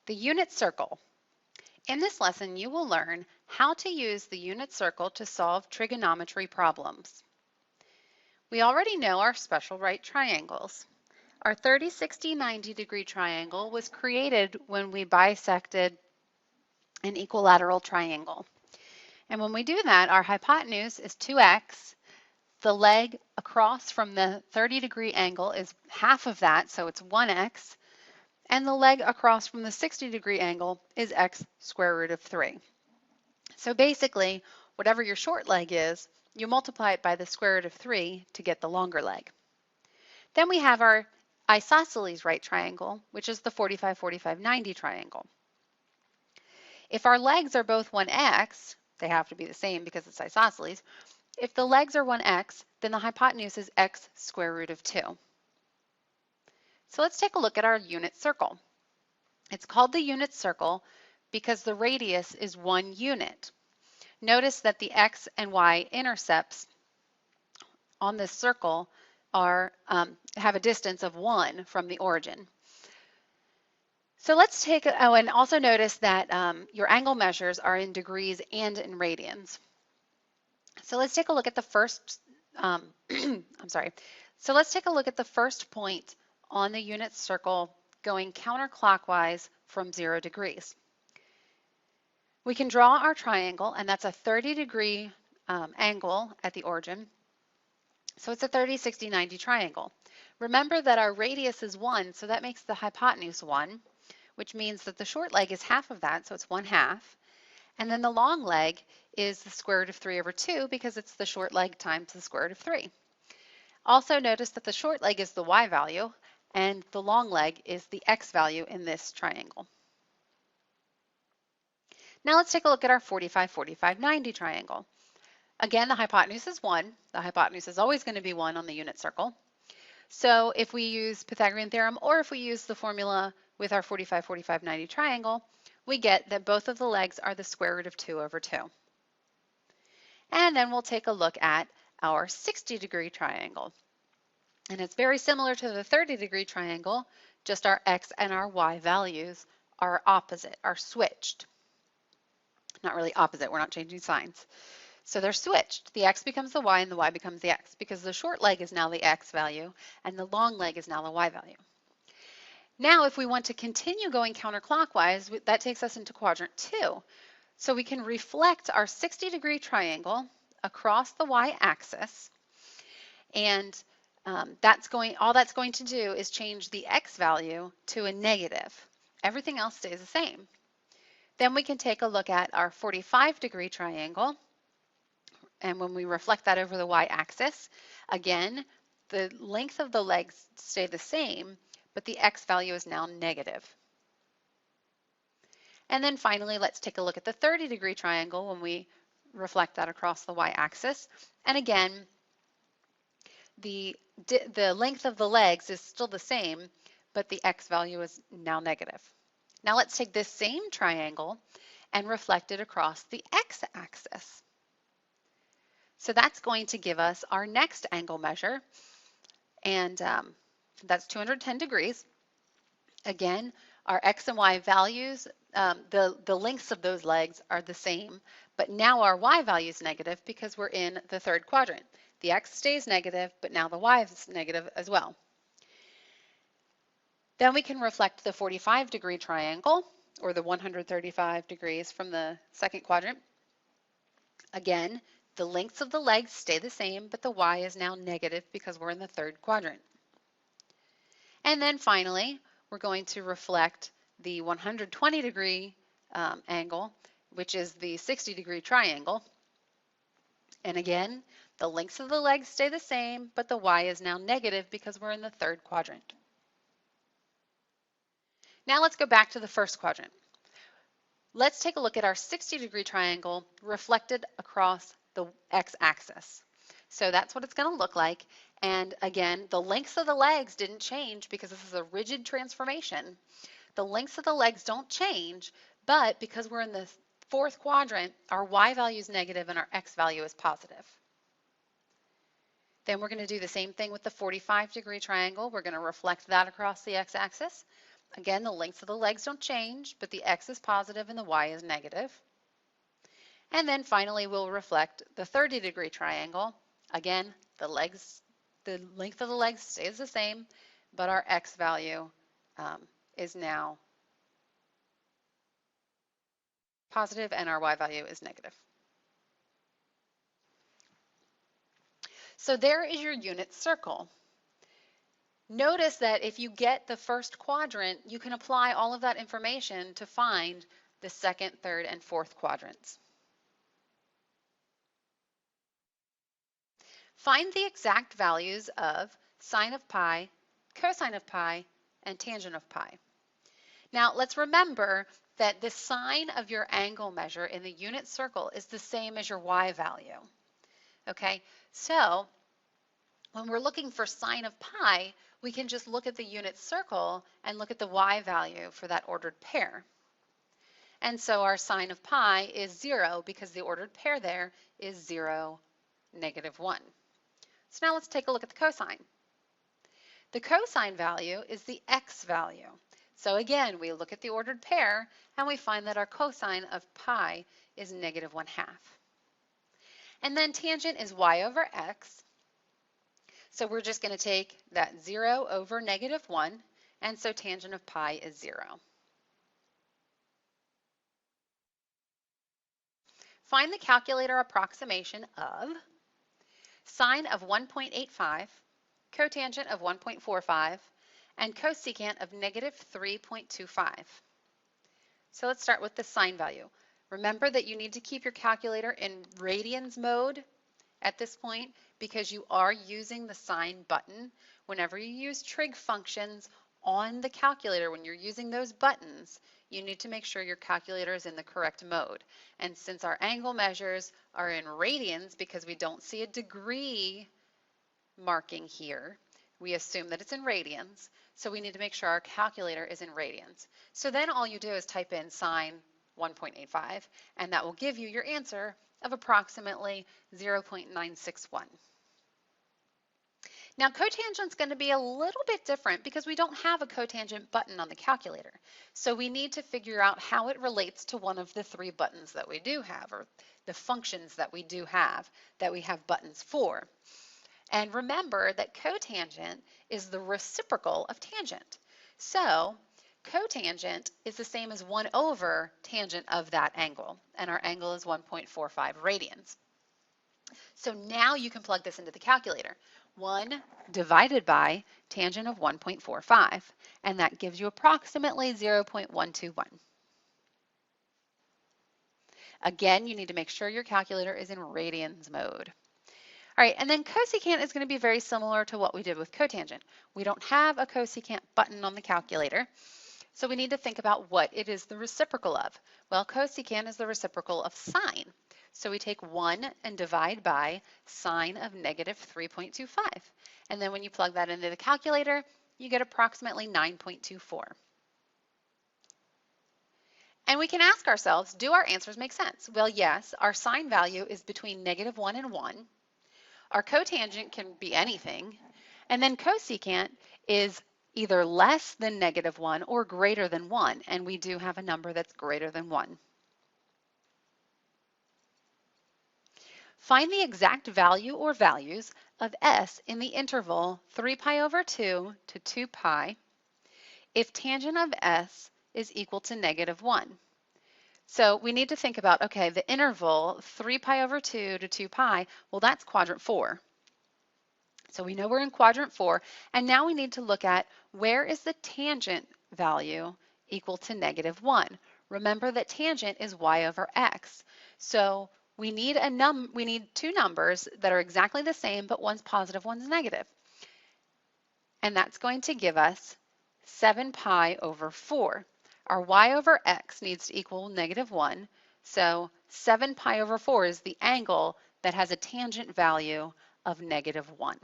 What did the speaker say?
The unit circle. In this lesson, you will learn how to use the unit circle to solve trigonometry problems. We already know our special right triangles. Our 30, 60, 90 degree triangle was created when we bisected an equilateral triangle. And when we do that, our hypotenuse is 2x. The leg across from the 30 degree angle is half of that, so it's 1x. And the leg across from the 60 degree angle is x square root of 3. So basically, whatever your short leg is, you multiply it by the square root of 3 to get the longer leg. Then we have our isosceles right triangle, which is the 45, 45, 90 triangle. If our legs are both 1x, they have to be the same because it's isosceles. If the legs are 1x, then the hypotenuse is x square root of 2. So let's take a look at our unit circle. It's called the unit circle because the radius is 1 unit. Notice that the x and y intercepts on this circle have a distance of 1 from the origin. So let's take, and also notice that your angle measures are in degrees and in radians. So let's take a look at the first, So let's take a look at the first point on the unit circle going counterclockwise from 0 degrees. We can draw our triangle, and that's a 30 degree angle at the origin. So it's a 30, 60, 90 triangle. Remember that our radius is 1, so that makes the hypotenuse 1, which means that the short leg is half of that, so it's 1/2. And then the long leg is the square root of 3 over 2 because it's the short leg times the square root of 3. Also notice that the short leg is the y value, and the long leg is the x value in this triangle. Now let's take a look at our 45, 45, 90 triangle. Again, the hypotenuse is 1. The hypotenuse is always going to be 1 on the unit circle. So if we use Pythagorean theorem or if we use the formula with our 45, 45, 90 triangle, we get that both of the legs are the square root of 2 over 2. And then we'll take a look at our 60 degree triangle. And it's very similar to the 30 degree triangle, just our x and our y values are opposite, are switched. Not really opposite, we're not changing signs. So they're switched. The x becomes the y and the y becomes the x because the short leg is now the x value and the long leg is now the y value. Now if we want to continue going counterclockwise, that takes us into quadrant 2. So we can reflect our 60 degree triangle across the y-axis, and all that's going to do is change the x value to a negative. Everything else stays the same. Then we can take a look at our 45 degree triangle, and when we reflect that over the y-axis, again, the length of the legs stay the same, but the x value is now negative. And then finally, let's take a look at the 30 degree triangle when we reflect that across the y-axis. And again, the length of the legs is still the same, but the x value is now negative. Now let's take this same triangle and reflect it across the x-axis. So that's going to give us our next angle measure, and that's 210 degrees. Again, our x and y values, the lengths of those legs are the same, but now our y value is negative because we're in the third quadrant. The x stays negative, but now the y is negative as well. Then we can reflect the 45 degree triangle, or the 135 degrees from the second quadrant. Again, the lengths of the legs stay the same, but the y is now negative because we're in the third quadrant. And then finally, we're going to reflect the 120 degree angle, which is the 60 degree triangle. And again, the lengths of the legs stay the same, but the y is now negative because we're in the third quadrant. Now let's go back to the first quadrant. Let's take a look at our 60 degree triangle reflected across the x-axis. So that's what it's going to look like. And again, the lengths of the legs didn't change because this is a rigid transformation. The lengths of the legs don't change, but because we're in the fourth quadrant, our y value is negative and our x value is positive. Then we're going to do the same thing with the 45 degree triangle. We're going to reflect that across the x-axis. Again, the lengths of the legs don't change, but the x is positive and the y is negative. And then finally, we'll reflect the 30-degree triangle. Again, the length of the legs stays the same, but our x value is now positive and our y value is negative. So there is your unit circle. Notice that if you get the first quadrant, you can apply all of that information to find the second, third, and fourth quadrants. Find the exact values of sine of pi, cosine of pi, and tangent of pi. Now let's remember that the sine of your angle measure in the unit circle is the same as your y value. Okay, so when we're looking for sine of pi, we can just look at the unit circle and look at the y value for that ordered pair. And so our sine of pi is 0 because the ordered pair there is 0, -1. So now let's take a look at the cosine. The cosine value is the x value. So again, we look at the ordered pair and we find that our cosine of pi is -1/2. And then tangent is y over x. So we're just going to take that 0 over -1, and so tangent of pi is 0. Find the calculator approximation of sine of 1.85, cotangent of 1.45, and cosecant of -3.25. So let's start with the sine value. Remember that you need to keep your calculator in radians mode at this point because you are using the sine button. Whenever you use trig functions on the calculator, when you're using those buttons, you need to make sure your calculator is in the correct mode. And since our angle measures are in radians because we don't see a degree marking here, we assume that it's in radians. So we need to make sure our calculator is in radians. So then all you do is type in sine 1.85, and that will give you your answer of approximately 0.961. Now cotangent is going to be a little bit different because we don't have a cotangent button on the calculator. So we need to figure out how it relates to one of the 3 buttons that we do have, or the functions that we do have that we have buttons for. And remember that cotangent is the reciprocal of tangent. So cotangent is the same as 1 over tangent of that angle, and our angle is 1.45 radians. So now you can plug this into the calculator. 1 divided by tangent of 1.45, and that gives you approximately 0.121. Again, you need to make sure your calculator is in radians mode. All right, and then cosecant is going to be very similar to what we did with cotangent. We don't have a cosecant button on the calculator, so we need to think about what it is the reciprocal of. Well, cosecant is the reciprocal of sine. So we take 1 and divide by sine of -3.25. And then when you plug that into the calculator, you get approximately 9.24. And we can ask ourselves, do our answers make sense? Well, yes, our sine value is between -1 and 1. Our cotangent can be anything. And then cosecant is either less than -1 or greater than 1. And we do have a number that's greater than 1. Find the exact value or values of s in the interval 3 pi over 2 to 2 pi if tangent of s is equal to -1. So we need to think about, okay, the interval 3 pi over 2 to 2 pi, well, that's quadrant 4. So we know we're in quadrant 4, and now we need to look at where is the tangent value equal to -1. Remember that tangent is y over x. So we need 2 numbers that are exactly the same, but one's positive, one's negative. And that's going to give us 7 pi over 4. Our y over x needs to equal -1, so 7 pi over 4 is the angle that has a tangent value of -1.